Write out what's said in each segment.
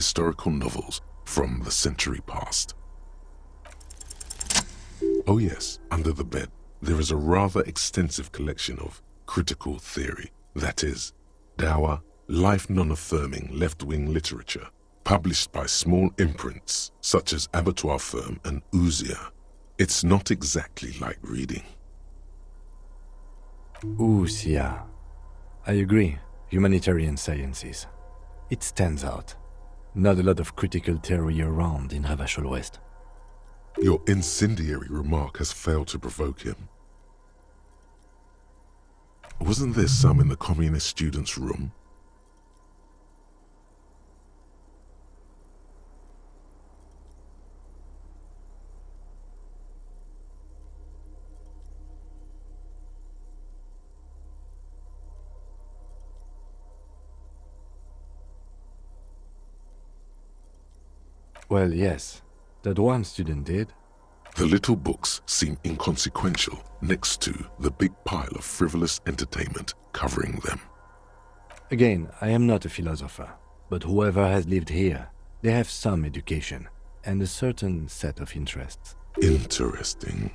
historical novels from the century past. Oh yes, under the bed, there is a rather extensive collection of critical theory, that is, dour, life non-affirming left-wing literature, published by small imprints such as Abattoir Firm and Ouzia. It's not exactly light reading. Ouzia. I agree. Humanitarian sciences. It stands out. Not a lot of critical theory around in Ravachol West. Your incendiary remark has failed to provoke him. Wasn't there some in the communist students' room? Well, yes. That one student did. The little books seem inconsequential next to the big pile of frivolous entertainment covering them. Again, I am not a philosopher, but whoever has lived here, they have some education and a certain set of interests. Interesting.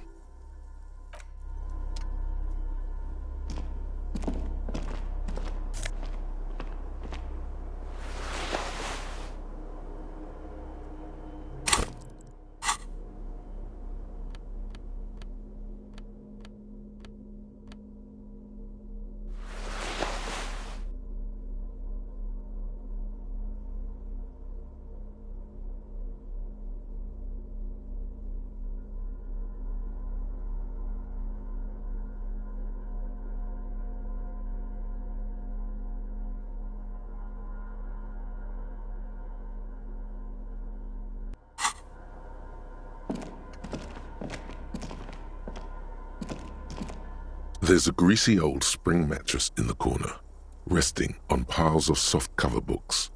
There's a greasy old spring mattress in the corner, resting on piles of soft-cover books.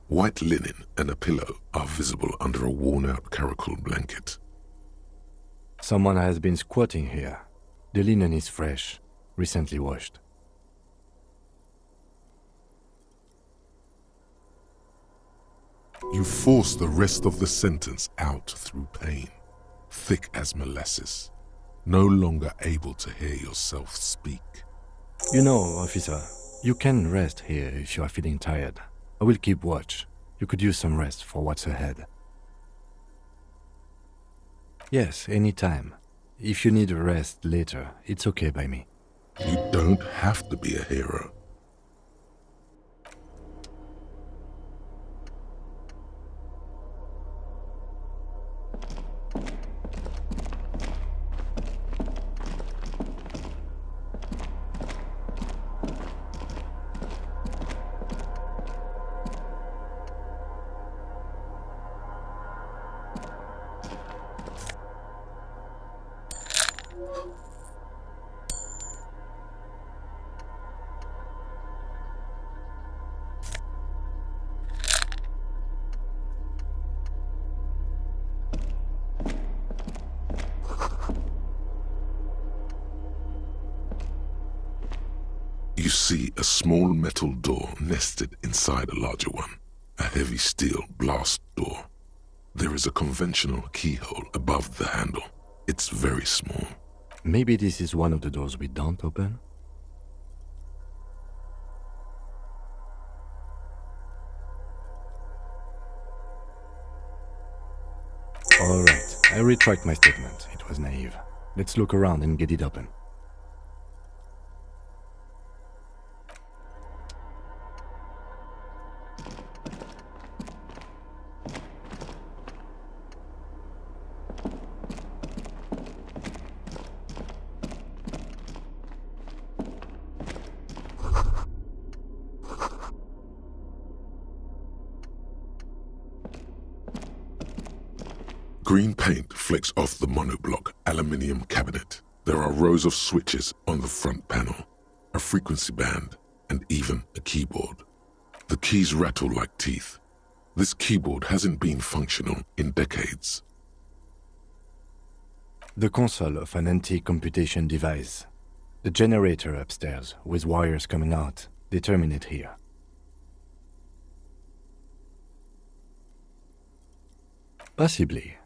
White linen and a pillow are visible under a worn-out caracol blanket. Someone has been squatting here. The linen is fresh, recently washed. You force the rest of the sentence out through pain, thick as molasses, no longer able to hear yourself speak. You know, officer, you can rest here if you are feeling tired. I will keep watch. You could use some rest for what's ahead. Yes, anytime. If you need a rest later, it's okay by me. You don't have to be a hero. You see a small metal door nested inside a larger one, a heavy steel blast door. There is a conventional keyhole above the handle. It's very small. Maybe this is one of the doors we don't open? Alright, I retract my statement. It was naive. Let's look around and get it open. Green paint flecks off the monoblock aluminium cabinet. There are rows of switches on the front panel, a frequency band, and even a keyboard. The keys rattle like teeth. This keyboard hasn't been functional in decades. The console of an anti-computation device. The generator upstairs, with wires coming out, they terminate here. Possibly.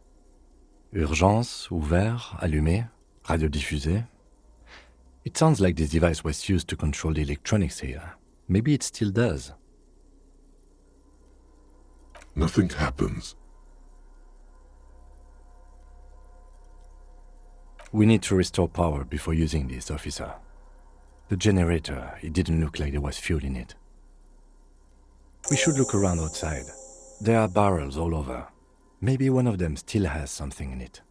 Urgence, ouvert, allumé, radiodiffusé. It sounds like this device was used to control the electronics here. Maybe it still does. Nothing happens. We need to restore power before using this, officer. The generator, it didn't look like there was fuel in it. We should look around outside. There are barrels all over. Maybe one of them still has something in it.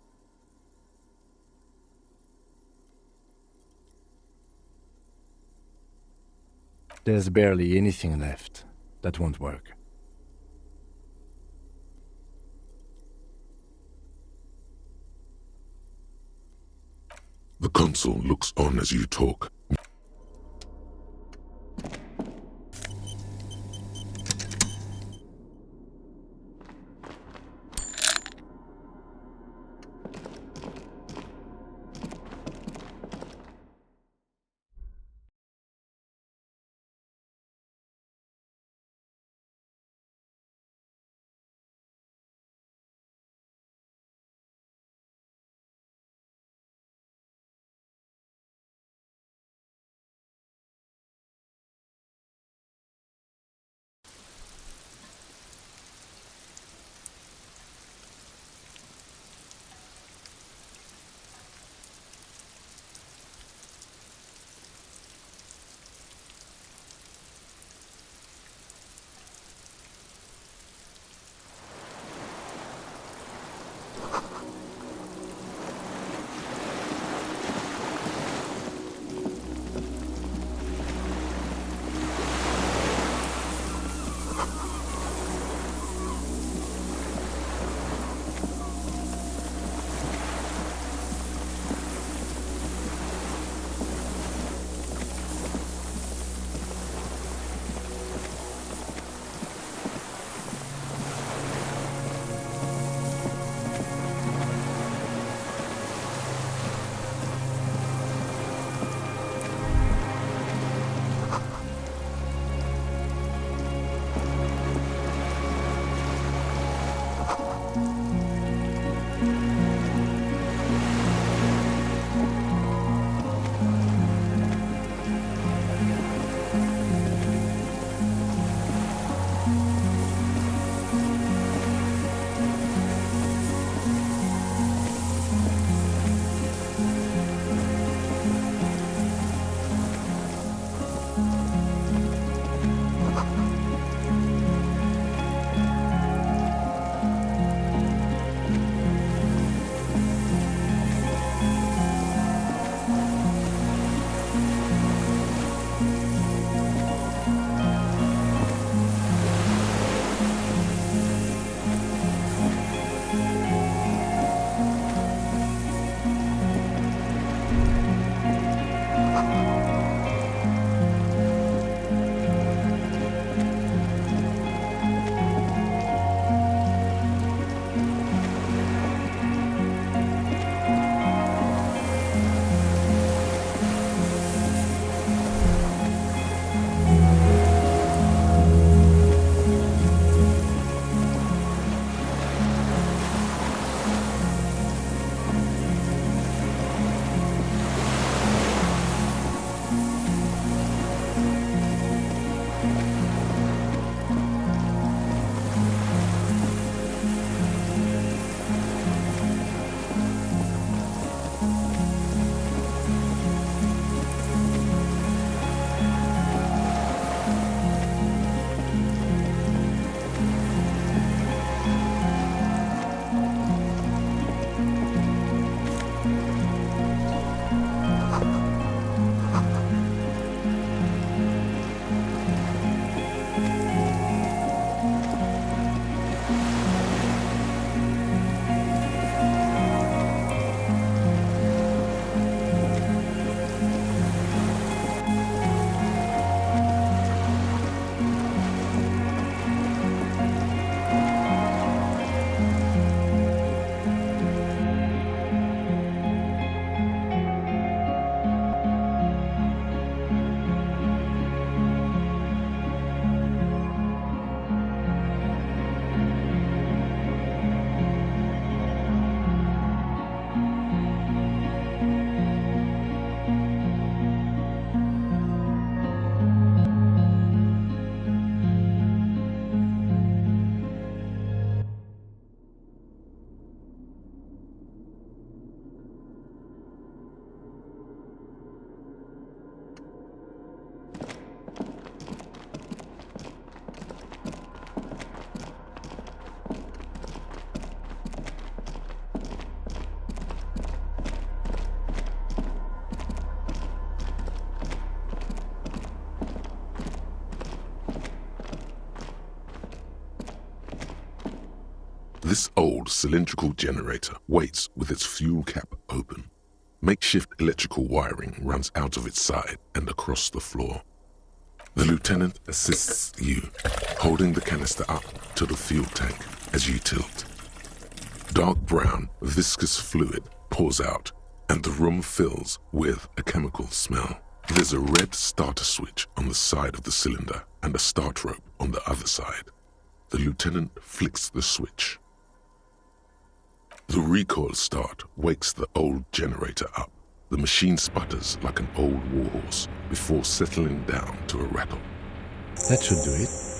There's barely anything left. That won't work. The console looks on as you talk. This old cylindrical generator waits with its fuel cap open. Makeshift electrical wiring runs out of its side and across the floor. The lieutenant assists you, holding the canister up to the fuel tank as you tilt. Dark brown, viscous fluid pours out, and the room fills with a chemical smell. There's a red starter switch on the side of the cylinder and a start rope on the other side. The lieutenant flicks the switch. The recoil start wakes the old generator up. The machine sputters like an old warhorse before settling down to a rattle. That should do it.